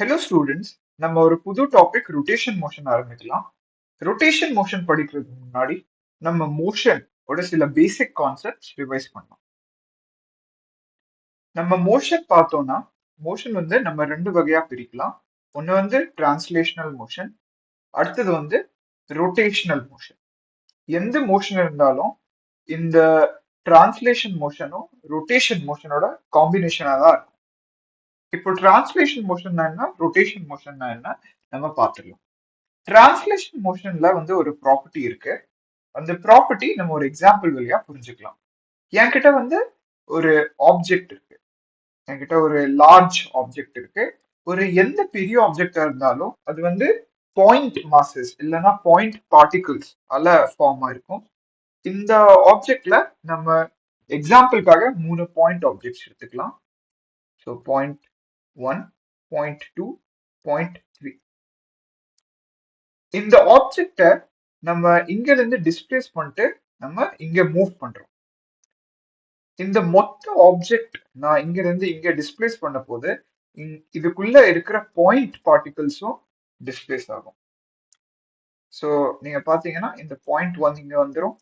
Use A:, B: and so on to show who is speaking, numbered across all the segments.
A: Hello students, நம்ம ஒரு புது டாபிக் ரொட்டேஷன் மோஷன் ஆரம்பிக்கலாம். ரொட்டேஷன் மோஷன் படிக்கிறதுக்கு முன்னாடி நம்ம மோஷன் ஓட சில பேசிக் கான்செப்ட்ஸ் ரிவைஸ் பண்ணலாம். நம்ம மோஷன் பார்த்தோம்னா மோஷன் வந்து நம்ம ரெண்டு வகையா பிரிக்கலாம். ஒன்று வந்து டிரான்ஸ்லேஷனல் மோஷன், அடுத்தது வந்து ரொட்டேஷனல் மோஷன். எந்த மோஷன் இருந்தாலும் இந்த டிரான்ஸ்லேஷன் மோஷனும் ரொட்டேஷன் மோஷனோட காம்பினேஷனா தான் இருக்கும். இப்போ டிரான்ஸ்லேஷன் மோஷன்னா என்ன, ரொட்டேஷன் மோஷன்னா என்ன நம்ம பார்த்துடலாம். டிரான்ஸ்லேஷன் மோஷன்ல வந்து ஒரு ப்ராப்பர்ட்டி இருக்கு. அந்த ப்ராப்பர்ட்டி நம்ம ஒரு எக்ஸாம்பிள் வழியா புரிஞ்சுக்கலாம். என்கிட்ட வந்து ஒரு ஆப்ஜெக்ட் இருக்கு, என்கிட்ட ஒரு லார்ஜ் ஆப்ஜெக்ட் இருக்கு. ஒரு எந்த பெரிய ஆப்ஜெக்டா இருந்தாலும் அது வந்து பாயிண்ட் மாசஸ் இல்லைன்னா பாயிண்ட் பார்ட்டிகிள்ஸ் அல்ல ஃபார்ம் ஆயிருக்கும். இந்த ஆப்ஜெக்ட்ல நம்ம எக்ஸாம்பிளுக்காக 3 பாயிண்ட் ஆப்ஜெக்ட்ஸ் எடுத்துக்கலாம். So point 1, point 2, point 3. இந்த ஆப்ஜெக்ட நம்ம இங்க இருந்து டிஸ்பிளேஸ் பண்ணிட்டு நம்ம இங்க மூவ் பண்றோம். இந்த மொத்த ஆப்ஜெக்ட் நான் இங்க இருந்து இங்க டிஸ்பிளேஸ் பண்ண போது இதுக்குள்ள இருக்கிற பாயிண்ட் பார்ட்டிகல்ஸும் டிஸ்பிளேஸ் ஆகும். ஸோ நீங்க பாத்தீங்கன்னா இந்த பாயிண்ட் 1 இங்க வந்துடும்,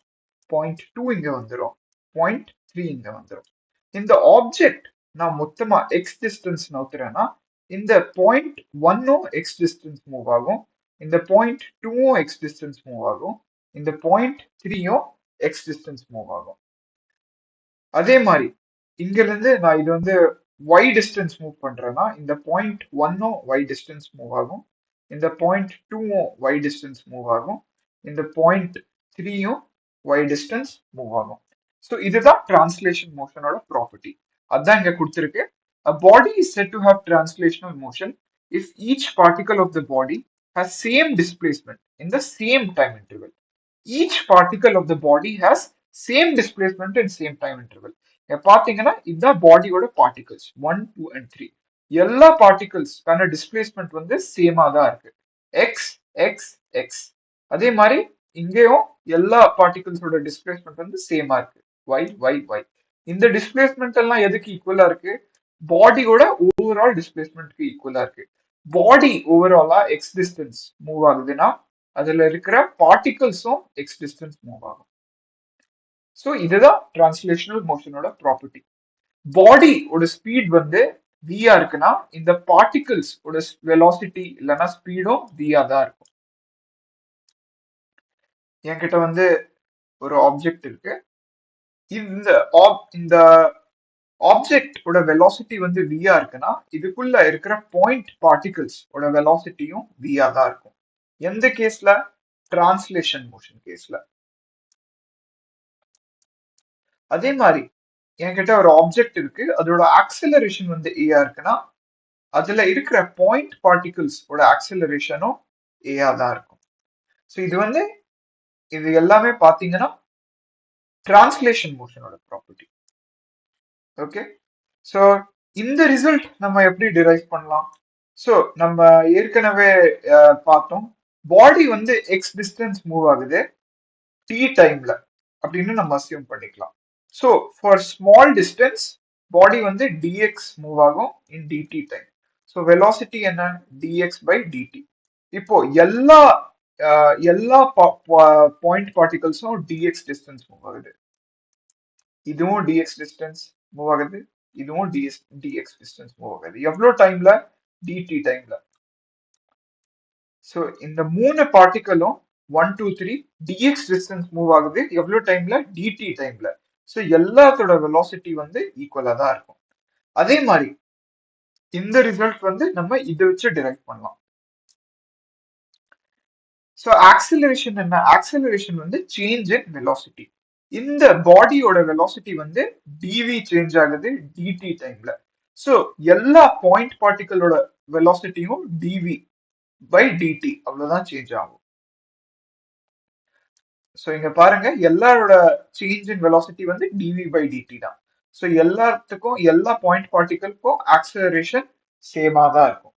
A: பாயிண்ட் 2 இங்க வந்துடும், பாயிண்ட் 3 இங்க வந்துடும். இந்த ஆப்ஜெக்ட் நான் மொத்தமா எக்ஸ் டிஸ்டன்ஸ் நவுத்துறேன்னா இந்த பாயிண்ட் 1ம் எக்ஸ் டிஸ்டன்ஸ் மூவ் ஆகும், இந்த பாயிண்ட் 2ம் எக்ஸ் டிஸ்டன்ஸ் மூவ் ஆகும், இந்த பாயிண்ட் 3யும் எக்ஸ் டிஸ்டன்ஸ் மூவ் ஆகும். அதே மாதிரி இங்க இருந்து நான் இது வந்து y டிஸ்டன்ஸ் மூவ் பண்றேன்னா இந்த பாயிண்ட் 1ம் y டிஸ்டன்ஸ் மூவ் ஆகும், இந்த பாயிண்ட் 2ம் y டிஸ்டன்ஸ் மூவ் ஆகும், இந்த பாயிண்ட் 3யும் y டிஸ்டன்ஸ் மூவ் ஆகும். ஸோ இதுதான் டிரான்ஸ்லேஷன் மோஷனோட ப்ராப்பர்ட்டி. அதான் இங்க கொடுத்துருக்கு. A body is said to have translational motion if each particle of the body has same displacement in the same time interval. Each particle of the body has same displacement in same time interval. பாத்தீங்கன்னா இதுதான் பாடியோட particles 1, 2 and 3. எல்லா பார்ட்டிகல்ஸ்க்கான displacement வந்து சேமா தான் இருக்கு, X X X. அதே மாதிரி இங்கேயும் எல்லா பார்ட்டிகல்ஸோட டிஸ்பிளேஸ்மெண்ட் வந்து சேமா இருக்கு, ஒய் ஒய் ஒய். இந்த டிஸ்பிளேஸ்மெண்ட் எல்லாம் எதுக்கு ஈக்குவலா இருக்கு, பாடியோட ஓவரால் டிஸ்பிளேஸ்மெண்ட்க்கு ஈக்குவலா இருக்கு. பாடி ஓவராலா எக்ஸ் டிஸ்டன்ஸ் மூவ் ஆகுதுன்னா அதுல இருக்கிற பார்ட்டிகல்ஸும் எக்ஸ் டிஸ்டன்ஸ் மூவ் ஆகும். ஸோ இதுதான் டிரான்ஸ்லேஷனல் மோஷனோட ப்ராப்பர்ட்டி. பாடியோட ஸ்பீட் வந்து வியா இருக்குன்னா இந்த பார்ட்டிகல்ஸ் ஓட வெலாசிட்டி இல்லைன்னா ஸ்பீடும் வியா தான் இருக்கும். என்கிட்ட வந்து ஒரு ஆப்ஜெக்ட் இருக்கு, இந்த இந்த ஆப்ஜெக்ட் ஓட வெலாசிட்டி வந்து வியா இருக்குன்னா இதுக்குள்ள இருக்கிற பாயிண்ட் பார்ட்டிகல்ஸ் ஓட வெலாசிட்டியும் வியா தான் இருக்கும். எந்த கேஸ்ல, டிரான்ஸ்லேஷன் மோஷன் கேஸ்ல. அதே மாதிரி என்கிட்ட ஒரு ஆப்ஜெக்ட் இருக்கு, அதோட ஆக்சிலரேஷன் வந்து ஏயா இருக்குன்னா அதுல இருக்கிற பாயிண்ட் பார்ட்டிகல்ஸ் ஓட ஆக்சிலரேஷனும் ஏயா தான் இருக்கும். ஸோ இது வந்து இது எல்லாமே பாத்தீங்கன்னா டிரான்ஸ்லேஷன் மோஷனோட ப்ராப்பர்ட்டி. ஓகே, ஸோ இந்த ரிசல்ட் நம்ம எப்படி டிரைவ் பண்ணலாம்? ஸோ நம்ம ஏற்கனவே பார்த்தோம், பாடி வந்து எக்ஸ் டிஸ்டன்ஸ் மூவ் ஆகுது டி டைம்ல அப்படின்னு நம்ம அசியூம் பண்ணிக்கலாம். ஸோ ஃபார் ஸ்மால் டிஸ்டன்ஸ் பாடி வந்து டிஎக்ஸ் மூவ் ஆகும் இன் டிடி டைம். ஸோ வெலாசிட்டி என்ன, டிஎக்ஸ் பை டிடி. இப்போ எல்லா பாயிண்ட் பார்ட்டிகல்ஸும் டிஎக்ஸ் டிஸ்டன்ஸ் மூவ் ஆகுது, இதுவும் டிஎக்ஸ் டிஸ்டன்ஸ் மூவ் ஆகுது, இதுவும் டிஎக்ஸ் டிஸ்டன்ஸ் மூவ் ஆகுது. எவ்வளவு டைம்ல, டிடி டைம்ல. ஸோ இந்த 3 பார்ட்டிகலும் 1, 2, 3 டிஎக்ஸ் டிஸ்டன்ஸ் மூவ் ஆகுது எவ்வளவு டைம்ல, டிடி டைம்ல. ஸோ எல்லாத்தோட வெலாசிட்டி வந்து ஈக்குவலா தான் இருக்கும். அதே மாதிரி இந்த ரிசல்ட் வந்து நம்ம இதை வச்சு டிரைவ் பண்ணலாம். ஸோ ஆக்சிலரேஷன் என்ன, ஆக்சிலரேஷன் வந்து சேஞ்ச் இன் வெலாசிட்டி. இந்த பாடியோட வெலாசிட்டி வந்து டிவி சேஞ்ச் ஆகுது டிடி டைம்ல. ஸோ எல்லா பாயிண்ட் பார்ட்டிகளோட வெலாசிட்டியும் டிவி பை டிடி அவ்வளவுதான் சேஞ்ச் ஆகும். ஸோ இங்க பாருங்க, எல்லாரோட சேஞ்ச் இன் வெலாசிட்டி வந்து டிவி பை டிடி தான். ஸோ எல்லாத்துக்கும் எல்லா பாயிண்ட் பார்ட்டிகளுக்கும் ஆக்சிலரேஷன் சேமா தான் இருக்கும்.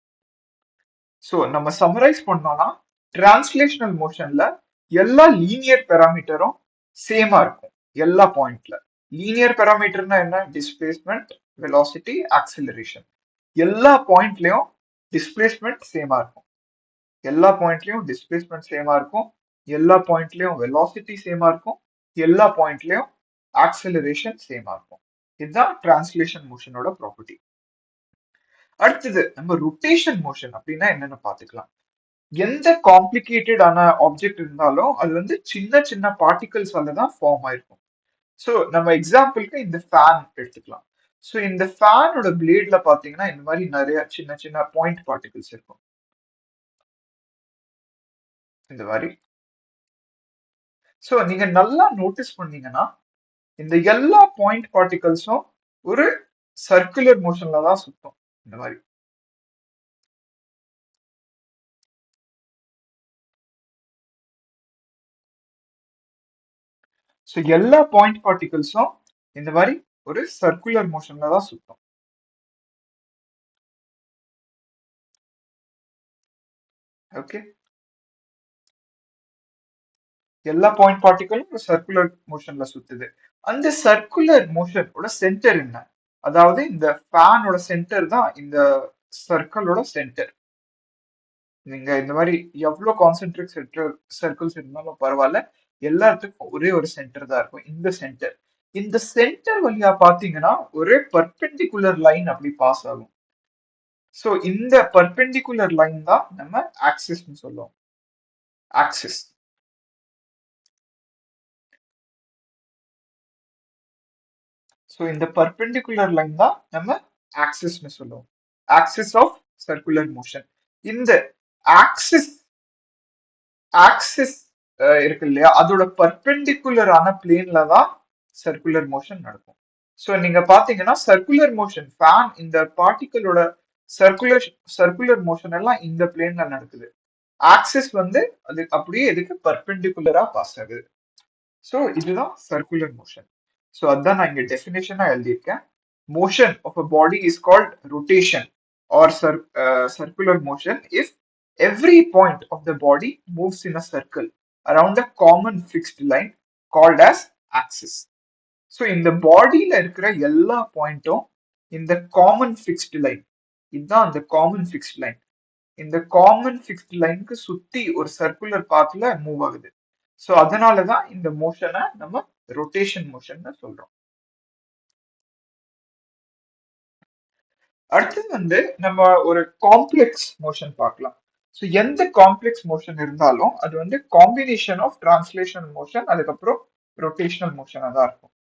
A: ஸோ நம்ம சம்மரைஸ் பண்ணோம்னா டிரான்ஸ்லேஷனல் மோஷன்ல எல்லா லீனியர் பேராமீட்டரும் சேமா இருக்கும் எல்லா பாயிண்ட்ல. லீனியர் பேராமீட்டர்னா என்ன, டிஸ்பிளேஸ்மெண்ட், வெலாசிட்டி, ஆக்சிலரேஷன். எல்லா பாயிண்ட்லயும் டிஸ்பிளேஸ்மெண்ட் சேமா இருக்கும். எல்லா பாயிண்ட்லயும் டிஸ்பிளேஸ்மெண்ட் சேமா இருக்கும். எல்லா பாயிண்ட்லயும் வெலாசிட்டி சேமா இருக்கும். எல்லா பாயிண்ட்லயும் ஆக்சலரேஷன் சேமா இருக்கும். இதுதான் டிரான்ஸ்லேஷன் மோஷனோட ப்ராப்பர்ட்டி. அடுத்தது நம்ம ரொட்டேஷன் மோஷன் அப்படின்னா என்னன்னு பாத்துக்கலாம். எந்த காம்ப்ளிகேட்டடான ஆப்ஜெக்ட் இருந்தாலும் அது வந்து சின்ன சின்ன பார்ட்டிகல்ஸால தான் ஃபார்ம் ஆயிருக்கும். ஸோ நம்ம எக்ஸாம்பிளுக்கு இந்த ஃபேன் எடுத்துக்கலாம். ஸோ இந்த ஃபேனோட பிளேட்ல பாத்தீங்கன்னா இந்த மாதிரி நிறைய சின்ன சின்ன பாயிண்ட் பார்ட்டிகல்ஸ் இருக்கும். இந்த மாதிரி. ஸோ நீங்க நல்லா நோட்டீஸ் பண்ணீங்கன்னா இந்த எல்லா பாயிண்ட் பார்ட்டிகல்ஸும் ஒரு சர்க்குலர் மோஷன்ல தான் சுத்தும். இந்த மாதிரி. ஸோ எல்லா பாயிண்ட் பார்ட்டிகல்ஸும் இந்த மாதிரி ஒரு சர்க்குலர் மோஷன்ல தான் சுத்தும். ஓகே, எல்லா பாயிண்ட் பார்ட்டிகலும் ஒரு சர்க்குலர் மோஷன்ல சுத்துது. அந்த சர்க்குலர் மோஷனோட சென்டர் என்ன? அதாவது இந்த ஃபேனோட சென்டர் தான் இந்த சர்க்கிளோட சென்டர். நீங்க இந்த மாதிரி எவ்வளவு கான்சென்ட்ரிக் சர்க்கிள்ஸ் இருந்தாலும் பரவாயில்ல, எல்லாத்துக்கும் ஒரே ஒரு சென்டர் தான் இருக்கும். இந்த சென்டர், இந்த சென்டர் வழியா பாத்தீங்கன்னா ஒரு பர்பெண்டிகுலர் லைன் அப்படி பாஸ் ஆகும். சோ இந்த பர்பெண்டிகுலர் லைன் தான் நம்ம ஆக்சிஸ்னு சொல்லுவோம். ஆக்சிஸ். சோ இந்த பர்பெண்டிகுலர் லைன் தான் நம்ம ஆக்சிஸ்னு சொல்லுவோம். Axis of circular motion. இந்த ஆக்சிஸ் ஆக்சிஸ் இருக்கு இல்லையா, அதோட பர்பெண்டிகுலரான பிளேன்ல தான் சர்க்குலர் மோஷன் நடக்கும். சோ நீங்க பாத்தீங்கன்னா சர்க்குலர் மோஷன் ஃபேன் இந்த பார்ட்டிகளோட சர்க்குலர் சர்க்குலர் மோஷன் எல்லாம் இந்த பிளேன்ல நடக்குது. ஆக்சிஸ் வந்து அது அப்படியே இதுக்கு பர்பெண்டிகுலரா பாஸ் ஆகுது. சோ இதுதான் சர்க்குலர் மோஷன். சோ அதான் நான் இங்க டெஃபினேஷனா எழுதியிருக்கேன். Motion of a body is called rotation or circular motion if every point of the body moves in a circle around a common fixed line called as axis. So இந்த பாடியில இருக்கிற எல்லா பாயிண்ட்டும் இந்த காமன் ஃபிக்ஸ்டு லைன், இதுதான் அந்த common fixed line. இந்த common fixed லைனுக்கு சுத்தி ஒரு சர்க்குலர் பாத்ல மூவ் ஆகுது. ஸோ அதனாலதான் இந்த மோஷனை நம்ம ரொட்டேஷன் மோஷன் சொல்றோம். அடுத்தது வந்து நம்ம ஒரு காம்ப்ளெக்ஸ் மோஷன் பார்க்கலாம். ஸோ எந்த காம்ப்ளெக்ஸ் மோஷன் இருந்தாலும் அது வந்து காம்பினேஷன் ஆஃப் டிரான்ஸ்லேஷனல் மோஷன் அதுக்கப்புறம் ரொட்டேஷனல் மோஷனாக தான் இருக்கும்.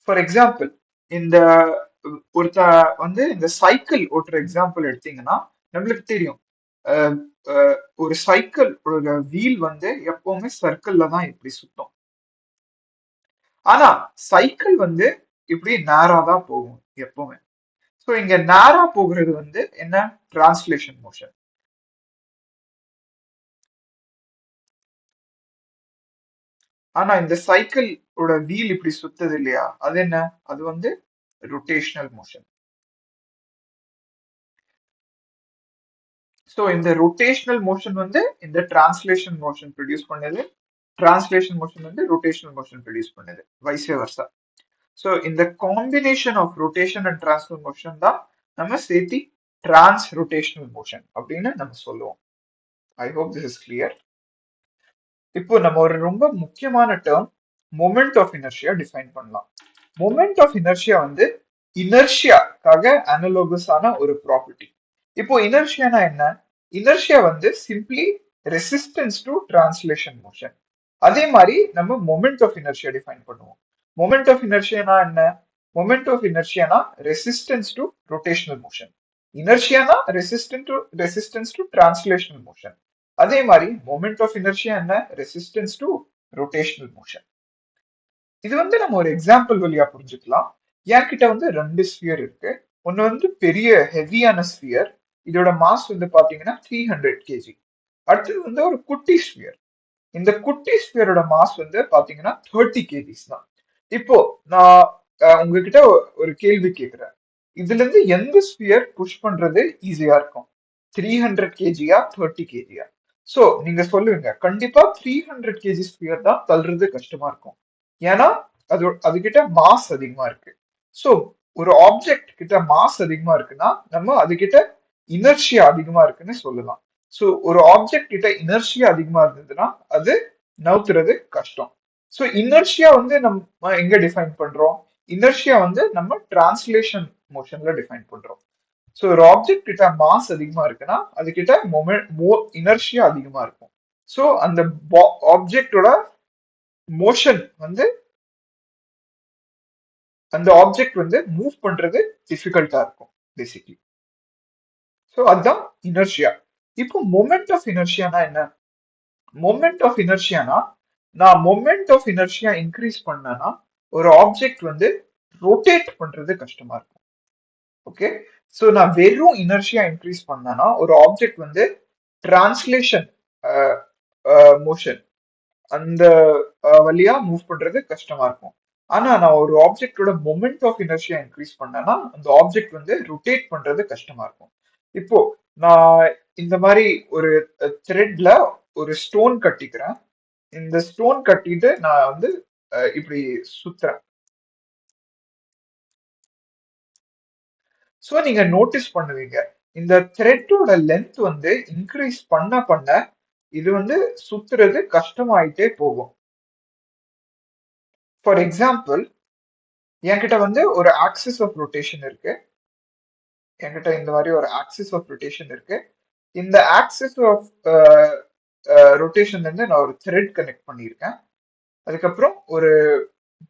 A: ஃபார் எக்ஸாம்பிள், இந்த ஒருத்த வந்து இந்த சைக்கிள் ஓட்டுற எக்ஸாம்பிள் எடுத்தீங்கன்னா நம்மளுக்கு தெரியும், ஒரு சைக்கிள் ஒரு வீல் வந்து எப்பவுமே சர்க்கிள்ல தான் இப்படி சுத்தும். ஆனா சைக்கிள் வந்து இப்படி நேரா தான் போகும் எப்பவுமே. ஸோ இங்க நேரா போகிறது வந்து என்ன? Translation motion. ஆனா இந்த சைக்கிள் ஓட வீல் இப்படி சுத்தது இல்லையா, அது என்ன? அது வந்து ரொட்டேஷனல் மோஷன். ஸோ இந்த ரொட்டேஷனல் மோஷன் வந்து இந்த டிரான்ஸ்லேஷன் மோஷன் ப்ரொடியூஸ் பண்ணது, டிரான்ஸ்லேஷன் மோஷன் வந்து ரொட்டேஷனல் மோஷன் ப்ரொடியூஸ் பண்ணது, வைஸ் வெர்சா. ஸோ இந்த combination of rotation and transfer motion தான் நம்ம சேர்த்தி டிரான்ஸ் ரொட்டேஷனல் மோஷன் அப்படின்னு நம்ம சொல்லுவோம். I hope this is clear. இப்போ நம்ம ஒரு ரொம்ப முக்கியமான term moment of inertia define பண்ணலாம். மொமெண்ட் ஆஃப் இனர்ஷியா வந்து இனர்ஷியாக்காக அனலோகஸான ஒரு ப்ராப்பர்ட்டி. இப்போ இனர்ஷியானா என்ன? இனர்ஷியா வந்து simply resistance to translation motion. அதே மாதிரி நம்ம மொமெண்ட் ஆஃப் இனர்ஷியா டிஃபைன் பண்ணுவோம். மொமெண்ட் ஆஃப் இனர்ஷியானா என்ன? மொமெண்ட் ஆஃப் இனர்ஷியானா ரெசிஸ்டன்ஸ் டு ரொட்டேஷனல் மோஷன். இனர்ஷியானா ரெசிஸ்டன்ஸ் டு டிரான்ஸ்லேஷனல் மோஷன். அதே மாதிரி மொமெண்ட் ஆஃப் இனர்ஷியா என்ன? Resistance to rotational motion. இது வந்து நம்ம ஒரு எக்ஸாம்பிள் வழியா புரிஞ்சுக்கலாம். என்கிட்ட வந்து 2 ஸ்பியர் இருக்கு. ஒன்னு வந்து பெரிய ஹெவியான ஸ்பியர், இதோட மாஸ் வந்து பாத்தீங்கன்னா 300 kg. அடுத்தது வந்து ஒரு குட்டி ஸ்பியர். இந்த குட்டி ஸ்பியரோட மாஸ் வந்து பாத்தீங்கன்னா 30 kg தான். இப்போ நான் உங்ககிட்ட ஒரு கேள்வி கேட்கிறேன். இதுல இருந்து எந்த ஸ்பியர் புஷ் பண்றது ஈஸியா இருக்கும்? 300 kgயா 30 kgயா? சோ நீங்க சொல்லுவீங்க கண்டிப்பா 300 kg ஸ்பியர் தான் தள்ளுறது கஷ்டமா இருக்கும். ஏன்னா அதுகிட்ட மாஸ் அதிகமா இருக்கு. சோ ஒரு ஆப்ஜெக்ட் கிட்ட மாஸ் அதிகமா இருக்குன்னா நம்ம அதுகிட்ட இனர்ஷியா அதிகமா இருக்குன்னு சொல்லலாம். சோ ஒரு ஆப்ஜெக்ட் கிட்ட இனர்ஷியா அதிகமா இருந்ததுன்னா அது நவுத்துறது கஷ்டம். சோ இனர்ஷியா வந்து நம்ம எங்க டிஃபைன் பண்றோம்? இனர்ஷியா வந்து நம்ம டிரான்ஸ்லேஷன் மோஷன்ல டிஃபைன் பண்றோம். சோ ஒரு ஆப்ஜெக்ட் கிட்ட மாஸ் அதிகமா இருக்குன்னா அது கிட்ட இனர்ஷியா அதிகமா இருக்கும். சோ அந்த ஆப்ஜெக்டோட மோஷன் வந்து அந்த ஆப்ஜெக்ட் வந்து மூவ் பண்றது டிஃபிகல்ட்டா இருக்கும் பேசிக்லி. சோ அதுதான் இனர்ஷியா. இப்போ மொமெண்ட் ஆஃப் இனர்ஷியானா என்ன? மொமெண்ட் ஆஃப் இனர்ஷியானா நான் மொமெண்ட் ஆஃப் இனர்ஷியா இன்க்ரீஸ் பண்ணனா ஒரு ஆப்ஜெக்ட் வந்து ரொட்டேட் பண்றது கஷ்டமா இருக்கும். ஓகே, சோ நான் வெறும் இனர்ஷியா இன்க்ரீஸ் பண்ணனா ஒரு ஆப்ஜெக்ட் வந்து டிரான்ஸ்லேஷன் மோஷன் அந்த வழியா மூவ் பண்றது கஷ்டமா இருக்கும். ஆனா நான் ஒரு ஆப்ஜெக்டோட மொமெண்ட் ஆஃப் இனர்ஷியா இன்க்ரீஸ் பண்ணேன்னா அந்த ஆப்ஜெக்ட் வந்து ரொட்டேட் பண்றது கஷ்டமா இருக்கும். இப்போ நான் இந்த மாதிரி ஒரு த்ரெட்ல ஒரு ஸ்டோன் கட்டிக்கிறேன். இந்த ஸ்டோன் கட்டிட்டு நான் வந்து இப்படி சுத்துறேன். சோ நீங்க நோட்டீஸ் பண்ணுவீங்க இந்த த்ரெட்டோட லென்த் வந்து இன்க்ரீஸ் பண்ண இது வந்து சுத்துறது கஷ்டமாயிட்டே போகும். ஃபார் எக்ஸாம்பிள் என்கிட்ட வந்து ஒரு ஆக்சிஸ் ஆஃப் ரொட்டேஷன் இருக்கு. என்கிட்ட இந்த மாதிரி ஒரு ஆக்சிஸ் ஆஃப் ரொட்டேஷன் இருக்கு. இந்த ஆக்சிஸ் ஆஃப் ரொட்டேஷன்ல இருந்து நான் ஒரு த்ரெட் கனெக்ட் பண்ணியிருக்கேன். அதுக்கப்புறம் ஒரு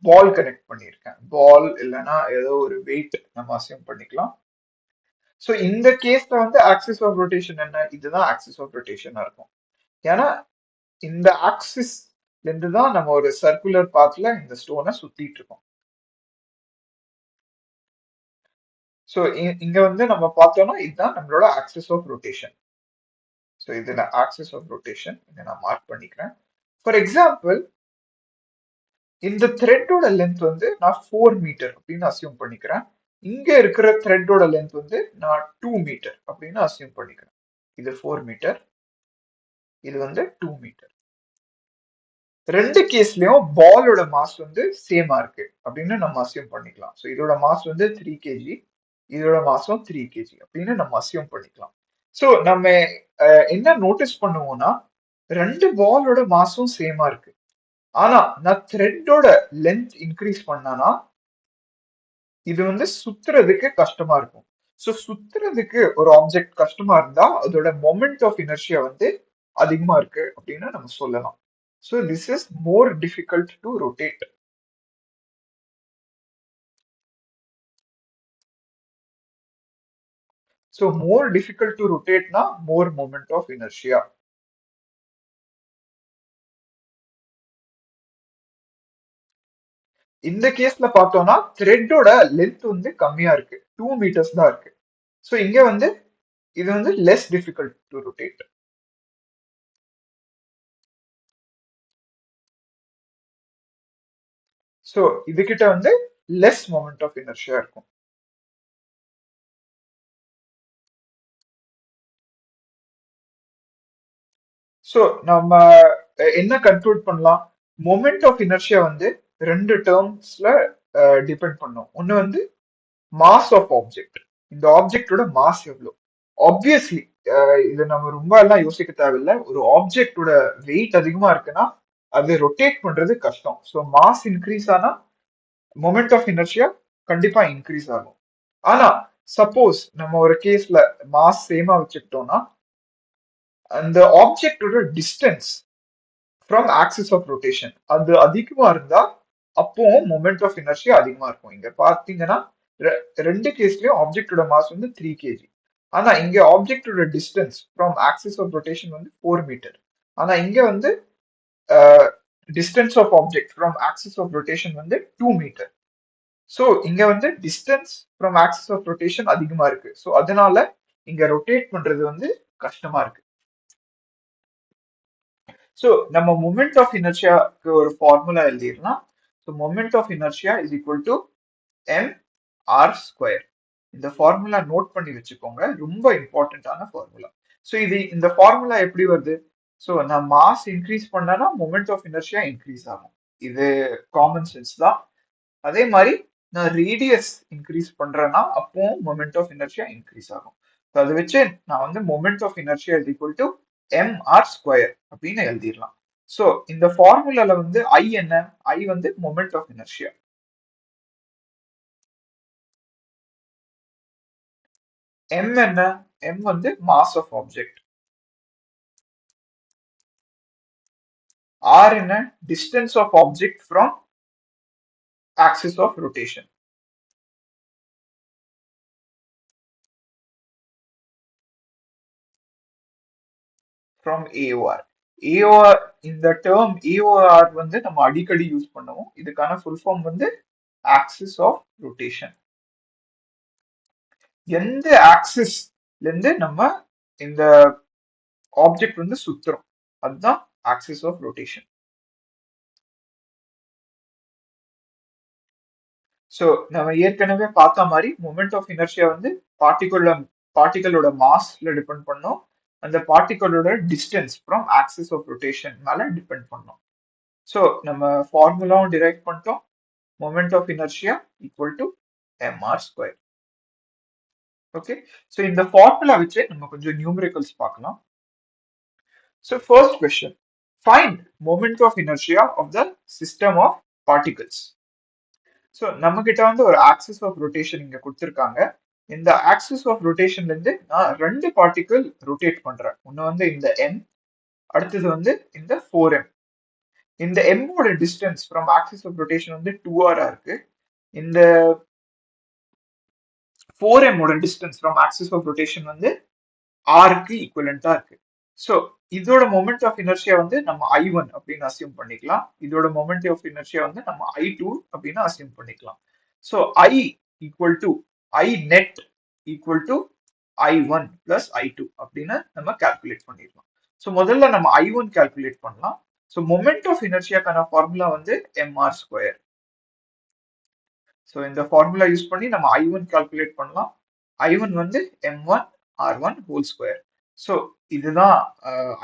A: பால் கனெக்ட் பண்ணியிருக்கேன். பால் இல்லைன்னா ஏதோ ஒரு வெயிட் நம்ம அசியூம் பண்ணிக்கலாம். ஸோ இந்த கேஸ்ல வந்து ஆக்சிஸ் ஆஃப் ரொட்டேஷன் என்ன? இதுதான் ஆக்சிஸ் ஆஃப் ரொட்டேஷனா இருக்கும். ஏன்னா இந்த ஆக்சிஸ்ல இருந்து தான் நம்ம ஒரு சர்க்குலர் பாத்ல இந்த ஸ்டோனை சுத்திட்டு இருக்கோம். ஸோ இங்க வந்து நம்ம பார்த்தோம்னா இதுதான் நம்மளோட ஆக்சிஸ் ஆஃப் ரொட்டேஷன். ஸோ இதுல ஆக்சிஸ் ஆஃப் ரொட்டேஷன் இதை நான் மார்க் பண்ணிக்கிறேன். ஃபார் எக்ஸாம்பிள் இந்த த்ரெட்டோட லென்த் வந்து நான் 4 மீட்டர் அப்படின்னு அசியூம் பண்ணிக்கிறேன். இங்க இருக்கிற த்ரெட்டோட லென்த் வந்து நான் 2 மீட்டர் அப்படின்னு அசியூம் பண்ணிக்கிறேன். இது 4 மீட்டர், இது வந்து 2 மீட்டர். ரெண்டு கேஸ்லயும் பாலோட மாஸ் வந்து சேமா இருக்கு அப்படின்னு நம்ம அசியூம் பண்ணிக்கலாம். ஸோ இதோட மாஸ் வந்து 3 கேஜி, இதோட மாசம் 3 கேஜி அப்படின்னு நம்ம அசியூம் பண்ணிக்கலாம். ஸோ நம்ம என்ன நோட்டீஸ் பண்ணுவோம்னா ரெண்டு பாலோட மாஸும் சேமா இருக்கு. ஆனா நான் த்ரெட்டோட லென்த் இன்க்ரீஸ் பண்ணனா இது வந்து சுத்துறதுக்கு கஷ்டமா இருக்கும். ஸோ சுத்துறதுக்கு ஒரு ஆப்ஜெக்ட் கஷ்டமா இருந்தா அதோட மொமெண்ட் ஆஃப் இனர்ஷியா வந்து அதிகமா இருக்கு அப்படின்னு நம்ம சொல்லலாம். So this is more difficult to rotate. So more difficult to ரொட்டேட்னா மோர் மொமெண்ட் ஆஃப் இனர்ஷியா. இந்த கேஸ்ல பார்த்தோம்னா த்ரெட்டோட லென்த் வந்து கம்மியா இருக்கு, 2 மீட்டர்ஸ் தான் இருக்கு. ஸோ இங்க வந்து இது வந்து less difficult to rotate. So இதுகிட்ட வந்து லெஸ் மொமெண்ட் ஆஃப் இனர்ஷியா இருக்கும். ஸோ நம்ம என்ன கன்க்ளூட் பண்ணலாம்? மொமெண்ட் ஆஃப் இனர்ஷியா வந்து ரெண்டு டேர்ம்ஸ்ல டிபெண்ட் பண்ணும். ஒன்னு வந்து மாஸ் ஆஃப் ஆப்ஜெக்ட், இந்த ஆப்ஜெக்டோட மாஸ் எவ்வளோ. ஆப்வியஸ்லி இது நம்ம ரொம்ப எல்லாம் யோசிக்க தேவையில்ல. ஒரு ஆப்ஜெக்டோட வெயிட் அதிகமா இருக்குன்னா அது ரொட்டேட் பண்றது கஷ்டம். ஸோ மாஸ் இன்க்ரீஸ் ஆனா மொமெண்ட் ஆஃப் இனர்ஷியா கண்டிப்பா இன்க்ரீஸ் ஆகும். ஆனா சப்போஸ் நம்ம ஒரு கேஸ்ல மாஸ் சேமா வச்சுக்கிட்டோம்னா அந்த ஆப்ஜெக்டோட distance from axis of rotation அது அதிகமா இருந்தா அப்போ மொமெண்ட் ஆஃப் இனர்ஷியா அதிகமா இருக்கும். இங்க பாத்தீங்கன்னா ரெண்டு கேஸ்லயும் ஆப்ஜெக்டோட மாஸ் வந்து 3 கேஜி. ஆனா இங்க ஆப்ஜெக்டோட distance from axis of rotation வந்து 4 மீட்டர். ஆனா இங்க வந்து distance of object from axis of rotation வந்து 2 மீட்டர். ஸோ இங்க வந்து distance from axis of rotation அதிகமா இருக்கு. ஸோ அதனால இங்க ரொட்டேட் பண்றது வந்து கஷ்டமா இருக்கு. ஸோ நம்ம மொமெண்ட் ஆஃப் இனர்ஷியாக்கு ஒரு ஃபார்முலா எழுதிடலாம். So moment of inertia is equal to M R square. இந்த ஃபார்முலா நோட் பண்ணி வச்சுக்கோங்க, ரொம்ப இம்பார்ட்டன்டான ஃபார்முலா. ஸோ இந்த ஃபார்முலா எப்படி வருது? ஸோ நான் மாஸ் இன்க்ரீஸ் பண்ணனா மொமெண்ட் ஆஃப் இனர்ஷியா இன்க்ரீஸ் ஆகும். இது காமன் சென்ஸ் தான். அதே மாதிரி நான் ரேடியஸ் இன்க்ரீஸ் பண்றேன்னா அப்போ மொமெண்ட் ஆஃப் இனர்ஷியா இன்க்ரீஸ் ஆகும். So அதை வச்சு நான் வந்து moment of inertia is equal to mr square அப்படின்னு எழுதிடலாம். So இந்த ஃபார்முலால வந்து I என்ன? I வந்து moment of inertia. M என்ன? M வந்து mass of object. R என்ன? Distance of object from axis of rotation. From AOR. AOR இந்த term AOR வந்து நம்ம அடிக்கடி யூஸ் பண்ணுவோம். இதுக்கான full form வந்து axis of rotation. எந்த ஆக்சிஸ்ல இருந்து நம்ம இந்த ஆப்ஜெக்ட் வந்து சுத்துறோம் அதுதான் ஆக்சிஸ் ஆஃப் ரொட்டேஷன். ஸோ நம்ம ஏற்கனவே பார்த்த மாதிரி மொமெண்ட் ஆஃப் இனர்ஷியா வந்து பார்ட்டிகளோட மாஸ்ல டிபெண்ட் பண்ணோம், அந்த பார்ட்டிகளோட distance from axis of rotation மேல டிபெண்ட் பண்ணோம். ஸோ நம்ம ஃபார்முலாவும் டிரைவ் பண்ணிட்டோம். Moment of inertia equal to mr square. Okay, so இந்த ஃபார்முலா வச்சு நம்ம கொஞ்சம் நியூமரிக்கல்ஸ் பார்க்கலாம். So first question, find moment of inertia of the system of particles. So நம்ம கிட்ட வந்து ஒரு axis of rotation இங்க கொடுத்திருக்காங்க. இந்த axis of rotationல இருந்து நான் ரெண்டு பார்ட்டிகிள் ரொட்டேட் பண்றேன். ஒன்னு வந்து இந்த m, அடுத்தது வந்து இந்த 4m. இந்த m ஓட distance from axis of rotation வந்து 2r இருக்கு. இந்த 4m ஓட distance from axis of rotation வந்து r க்கு ஈக்குவலண்டா இருக்கு. ஸோ இதோட மொமெண்ட் ஆஃப் இனர்ஷியா வந்து நம்ம I1 அப்படின்னு அசியூம் பண்ணிக்கலாம். இதோட மொமெண்ட் ஆஃப் இனர்ஷியா வந்து நம்ம I2 அப்படின்னு அசியூம் பண்ணிக்கலாம். So I equal to I net equal to I1 plus I2 அப்படின்னு நம்ம கால்குலேட் பண்ணிடலாம். ஸோ முதல்ல நம்ம I1 கால்குலேட் பண்ணலாம். ஸோ மொமெண்ட் ஆஃப் இனர்ஷியாக்கான ஃபார்முலா வந்து mr ஸ்கொயர். ஸோ இந்த ஃபார்முலா யூஸ் பண்ணி நம்ம I1 கால்குலேட் பண்ணலாம். I1 வந்து m1 r1 whole square. So இதுதான்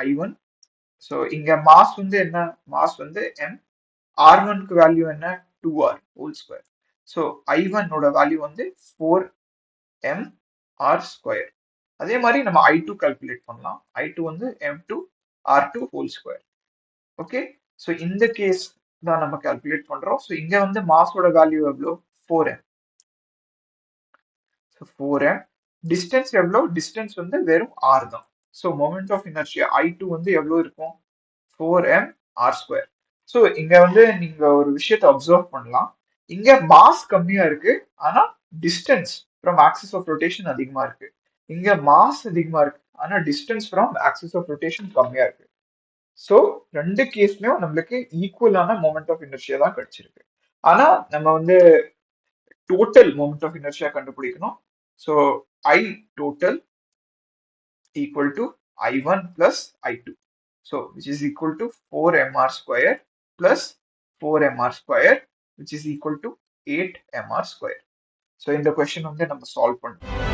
A: I1. ஸோ இங்க மாஸ் வந்து என்ன? மாஸ் வந்து m. R1க்கு வேல்யூ என்ன? 2r whole square. So I1 ஓட வேல்யூ வந்து 4m r ஸ்கொயர். அதே மாதிரி நம்ம I2 கால்குலேட் பண்ணலாம். I2 வந்து m2 r2 whole square. Okay, so இந்த கேஸ் தான் நம்ம கால்குலேட் பண்றோம். ஸோ இங்க வந்து மாஸோட வேல்யூ எவ்வளோ? 4m. So 4m. டிஸ்டன்ஸ் எவ்வளோ? டிஸ்டன்ஸ் வந்து வெறும் r தான். So moment of inertia I2 வந்து எவ்வளோ இருக்கும்? 4m r square. ஸோ இங்க வந்து நீங்க ஒரு விஷயத்தை அப்சர்வ் பண்ணலாம். இங்க மாஸ் கம்மியா இருக்கு, ஆனா distance from axis of rotation அதிகமா இருக்கு. இங்க மாஸ் அதிகமா இருக்கு, ஆனா distance from axis of rotation கம்மியா இருக்கு. ஸோ ரெண்டு கேஸ்லயும் நம்மளுக்கு ஈக்குவலான மொமெண்ட் ஆஃப் இனர்ஷியா தான் கிடைச்சிருக்கு. ஆனா நம்ம வந்து டோட்டல் மொமெண்ட் ஆஃப் இனர்ஷியா கண்டுபிடிக்கணும். So I total equal to I1 plus I2. So which is equal to 4mr square plus 4mr square which is equal to 8mr square. So இந்த question வந்து நம்ம solve பண்ணோம்.